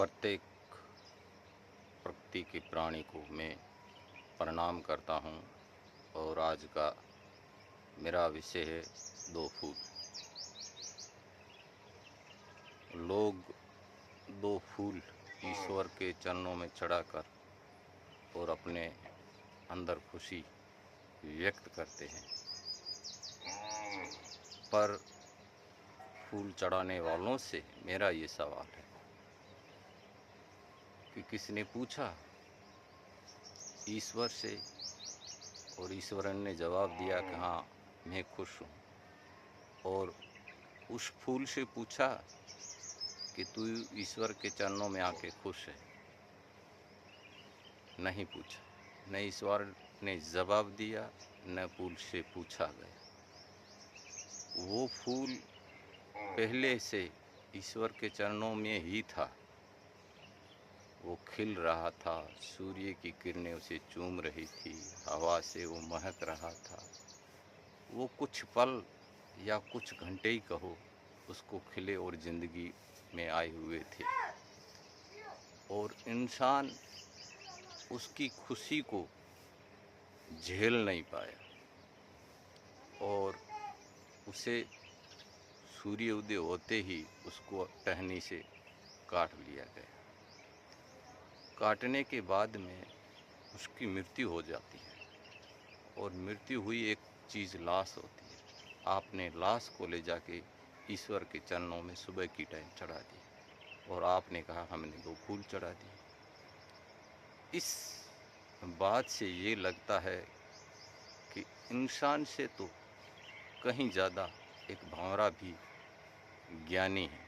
प्रत्येक प्रकृति के प्राणी को मैं प्रणाम करता हूँ। और आज का मेरा विषय है दो फूल। लोग दो फूल ईश्वर के चरणों में चढ़ाकर और अपने अंदर खुशी व्यक्त करते हैं, पर फूल चढ़ाने वालों से मेरा ये सवाल है कि किसने पूछा ईश्वर से, और ईश्वर ने जवाब दिया कि हाँ मैं खुश हूँ। और उस फूल से पूछा कि तू ईश्वर के चरणों में आके खुश है? नहीं पूछा, न ईश्वर ने जवाब दिया, न फूल से पूछा गया। वो फूल पहले से ईश्वर के चरणों में ही था। वो खिल रहा था, सूर्य की किरणें उसे चूम रही थी, हवा से वो महक रहा था। वो कुछ पल या कुछ घंटे ही कहो, उसको खिले और ज़िंदगी में आए हुए थे। और इंसान उसकी खुशी को झेल नहीं पाया और उसे सूर्य उदय होते ही उसको टहनी से काट लिया गया। काटने के बाद में उसकी मृत्यु हो जाती है, और मृत्यु हुई एक चीज़ लाश होती है। आपने लाश को ले जाके ईश्वर के चरणों में सुबह की टाइम चढ़ा दी, और आपने कहा हमने दो फूल चढ़ा दिए। इस बात से ये लगता है कि इंसान से तो कहीं ज़्यादा एक भंवरा भी ज्ञानी है,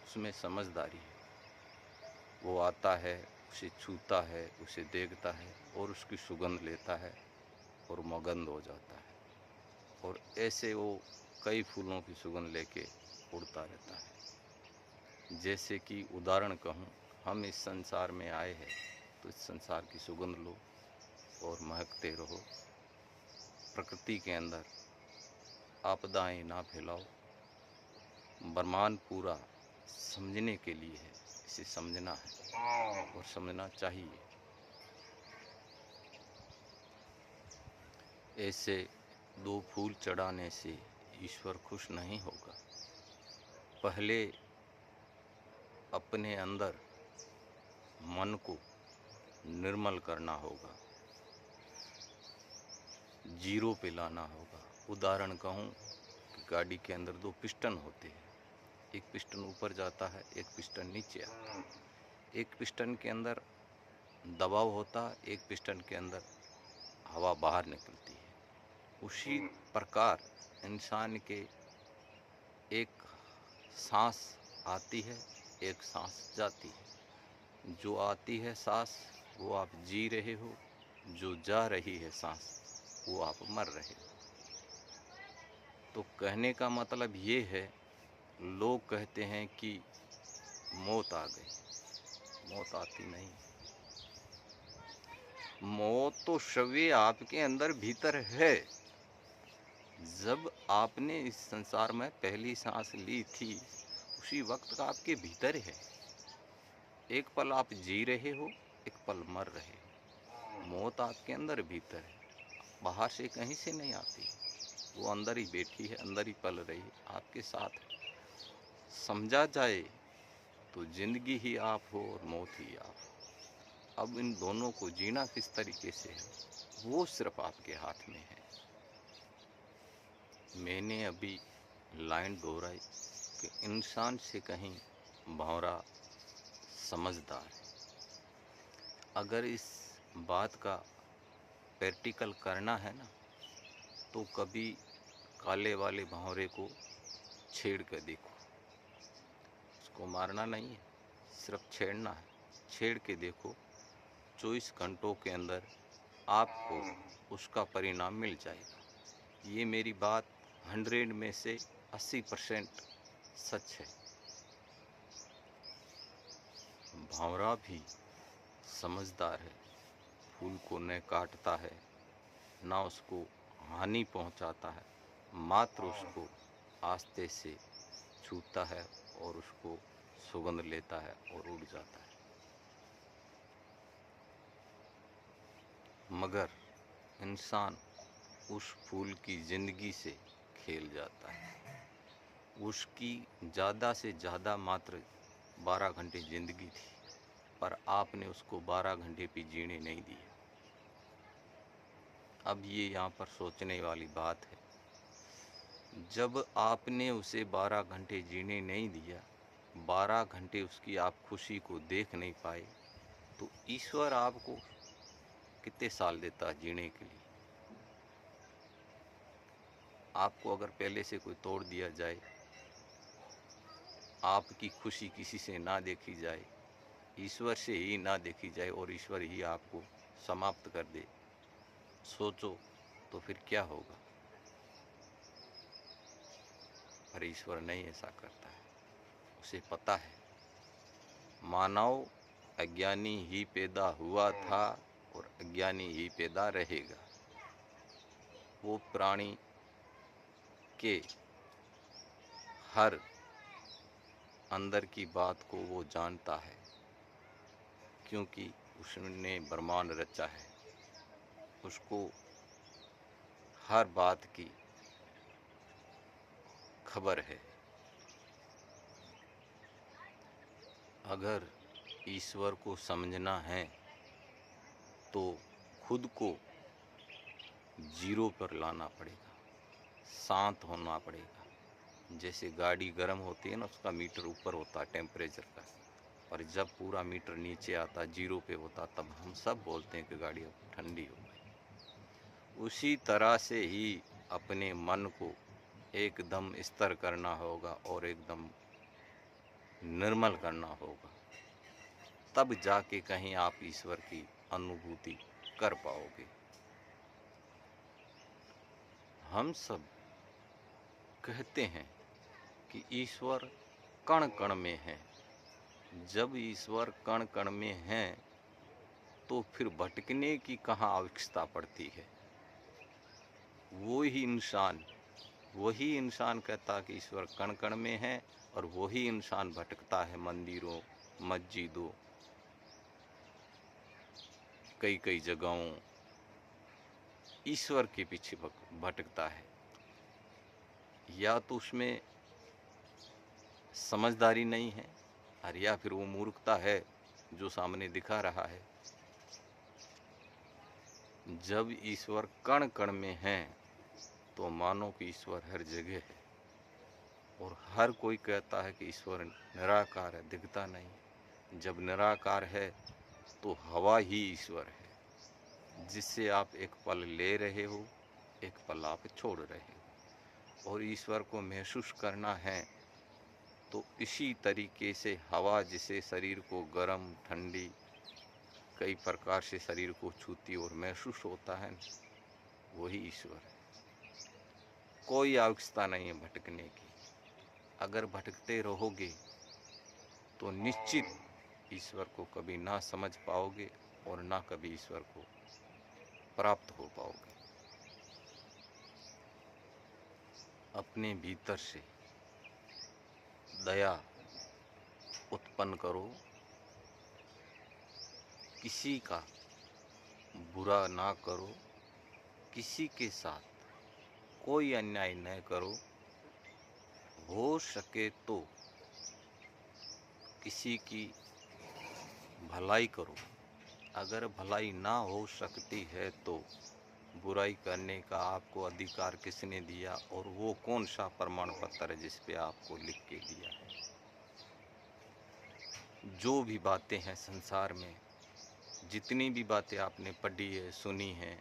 उसमें समझदारी है। वो आता है, उसे छूता है, उसे देखता है और उसकी सुगंध लेता है और मगन हो जाता है। और ऐसे वो कई फूलों की सुगंध लेके उड़ता रहता है। जैसे कि उदाहरण कहूँ, हम इस संसार में आए हैं तो इस संसार की सुगंध लो और महकते रहो। प्रकृति के अंदर आपदाएं ना फैलाओ। ब्रह्मांड पूरा समझने के लिए है, इसे समझना है और समझना चाहिए। ऐसे दो फूल चढ़ाने से ईश्वर खुश नहीं होगा। पहले अपने अंदर मन को निर्मल करना होगा, जीरो पे लाना होगा। उदाहरण कहूँ कि गाड़ी के अंदर दो पिस्टन होते हैं, एक पिस्टन ऊपर जाता है, एक पिस्टन नीचे आता है। एक पिस्टन के अंदर दबाव होता है, एक पिस्टन के अंदर हवा बाहर निकलती है। उसी प्रकार इंसान के एक सांस आती है, एक सांस जाती है। जो आती है सांस वो आप जी रहे हो, जो जा रही है सांस वो आप मर रहे हो। तो कहने का मतलब ये है, लोग कहते हैं कि मौत आ गई, मौत आती नहीं। मौत तो सवे आपके अंदर भीतर है। जब आपने इस संसार में पहली सांस ली थी, उसी वक्त का आपके भीतर है। एक पल आप जी रहे हो, एक पल मर रहे हो। मौत आपके अंदर भीतर है, बाहर से कहीं से नहीं आती। वो अंदर ही बैठी है, अंदर ही पल रही है, आपके साथ है। समझा जाए तो जिंदगी ही आप हो और मौत ही आप हो। अब इन दोनों को जीना किस तरीके से है, वो सिर्फ आपके हाथ में है। मैंने अभी लाइन दोहराई कि इंसान से कहीं भंवरा समझदार है। अगर इस बात का प्रैक्टिकल करना है ना, तो कभी काले वाले भंवरे को छेड़ कर देखो। उसको मारना नहीं है, सिर्फ छेड़ना है। छेड़ के देखो, 24 घंटों के अंदर आपको उसका परिणाम मिल जाएगा। ये मेरी बात 100 में से 80% सच है। भंवरा भी समझदार है, फूल को न काटता है, ना उसको हानि पहुंचाता है, मात्र उसको आस्ते से छूता है और उसको सुगंध लेता है और उड़ जाता है। मगर इंसान उस फूल की ज़िंदगी से खेल जाता है। उसकी ज़्यादा से ज़्यादा मात्र 12 घंटे ज़िंदगी थी, पर आपने उसको 12 घंटे भी जीने नहीं दिए। अब ये यहाँ पर सोचने वाली बात है, जब आपने उसे 12 घंटे जीने नहीं दिया, 12 घंटे उसकी आप खुशी को देख नहीं पाए, तो ईश्वर आपको कितने साल देता है जीने के लिए? आपको अगर पहले से कोई तोड़ दिया जाए, आपकी खुशी किसी से ना देखी जाए, ईश्वर से ही ना देखी जाए और ईश्वर ही आपको समाप्त कर दे, सोचो तो फिर क्या होगा? पर ईश्वर नहीं ऐसा करता है। उसे पता है मानव अज्ञानी ही पैदा हुआ था और अज्ञानी ही पैदा रहेगा। वो प्राणी के हर अंदर की बात को वो जानता है, क्योंकि उसने ब्रह्मांड रचा है। उसको हर बात की खबर है। अगर ईश्वर को समझना है तो खुद को जीरो पर लाना पड़ेगा, शांत होना पड़ेगा। जैसे गाड़ी गर्म होती है ना, उसका मीटर ऊपर होता है टेम्परेचर का, और जब पूरा मीटर नीचे आता, जीरो पे होता, तब हम सब बोलते हैं कि गाड़ी अब ठंडी हो गई। उसी तरह से ही अपने मन को एकदम स्थिर करना होगा और एकदम निर्मल करना होगा, तब जाके कहीं आप ईश्वर की अनुभूति कर पाओगे। हम सब कहते हैं कि ईश्वर कण कण में है। जब ईश्वर कण कण में है तो फिर भटकने की कहाँ आवश्यकता पड़ती है? वही इंसान कहता कि ईश्वर कण कण में है, और वही इंसान भटकता है मंदिरों, मस्जिदों, कई कई जगहों, ईश्वर के पीछे भटकता है। या तो उसमें समझदारी नहीं है, और या फिर वो मूर्खता है जो सामने दिखा रहा है। जब ईश्वर कण कण में है तो मानो कि ईश्वर हर जगह है, और हर कोई कहता है कि ईश्वर निराकार है, दिखता नहीं। जब निराकार है तो हवा ही ईश्वर है, जिससे आप एक पल ले रहे हो, एक पल आप छोड़ रहे हो। और ईश्वर को महसूस करना है तो इसी तरीके से हवा जिसे शरीर को गर्म, ठंडी, कई प्रकार से शरीर को छूती और महसूस होता है, वही ईश्वर है। कोई आवश्यकता नहीं है भटकने की। अगर भटकते रहोगे तो निश्चित ईश्वर को कभी ना समझ पाओगे और ना कभी ईश्वर को प्राप्त हो पाओगे। अपने भीतर से दया उत्पन्न करो, किसी का बुरा ना करो, किसी के साथ कोई अन्याय न करो। हो सके तो किसी की भलाई करो। अगर भलाई ना हो सकती है तो बुराई करने का आपको अधिकार किसने दिया, और वो कौन सा प्रमाण पत्र है जिस पे आपको लिख के दिया है? जो भी बातें हैं संसार में, जितनी भी बातें आपने पढ़ी है, सुनी है,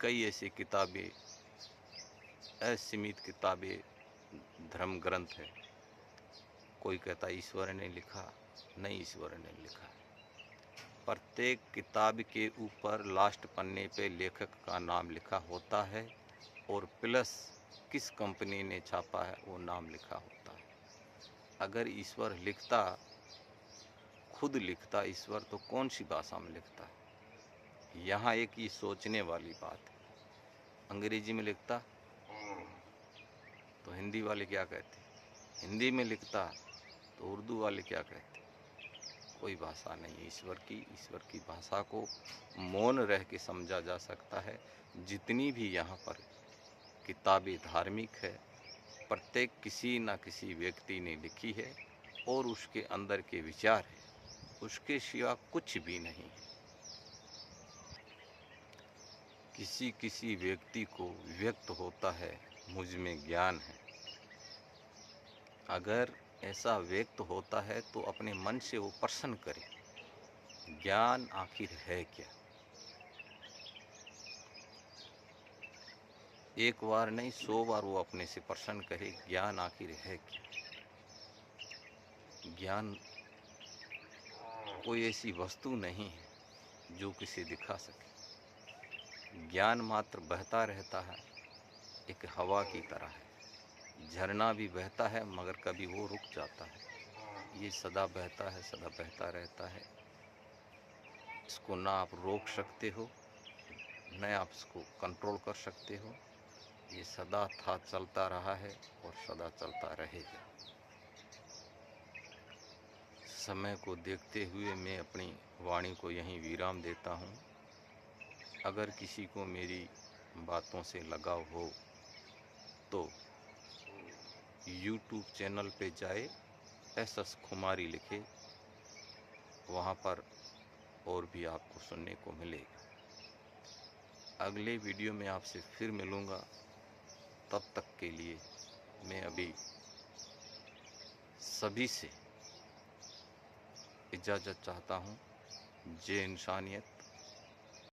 कई ऐसी किताबें, असीमित किताबें, धर्म ग्रंथ है। कोई कहता ईश्वर ने लिखा, नहीं, ईश्वर ने लिखा। प्रत्येक किताब के ऊपर लास्ट पन्ने पे लेखक का नाम लिखा होता है, और प्लस किस कंपनी ने छापा है वो नाम लिखा होता है। अगर ईश्वर लिखता, खुद लिखता ईश्वर, तो कौन सी भाषा में लिखता? यहाँ एक ये सोचने वाली बात है। अंग्रेजी में लिखता तो हिंदी वाले क्या कहते? हिंदी में लिखता तो उर्दू वाले क्या कहते हैं, कोई भाषा नहीं ईश्वर की भाषा को मौन रह के समझा जा सकता है। जितनी भी यहाँ पर किताबें धार्मिक है, प्रत्येक किसी न किसी व्यक्ति ने लिखी है और उसके अंदर के विचार है, उसके सिवा कुछ भी नहीं है। किसी किसी व्यक्ति को व्यक्त होता है मुझ में ज्ञान है। अगर ऐसा व्यक्त होता है तो अपने मन से वो प्रश्न करे, ज्ञान आखिर है क्या। एक बार नहीं 100 बार वो अपने से प्रश्न करे, ज्ञान आखिर है क्या। ज्ञान कोई ऐसी वस्तु नहीं है जो किसी दिखा सके। ज्ञान मात्र बहता रहता है, एक हवा की तरह है। झरना भी बहता है मगर कभी वो रुक जाता है। ये सदा बहता है, सदा बहता रहता है। इसको ना आप रोक सकते हो, न आप इसको कंट्रोल कर सकते हो। ये सदा था चलता रहा है और सदा चलता रहेगा। समय को देखते हुए मैं अपनी वाणी को यहीं विराम देता हूँ। अगर किसी को मेरी बातों से लगाव हो तो YouTube चैनल पे जाए, SS खुमारी लिखे, वहाँ पर और भी आपको सुनने को मिलेगा। अगले वीडियो में आपसे फिर मिलूँगा। तब तक के लिए मैं अभी सभी से इजाज़त चाहता हूँ। जय इंसानियत।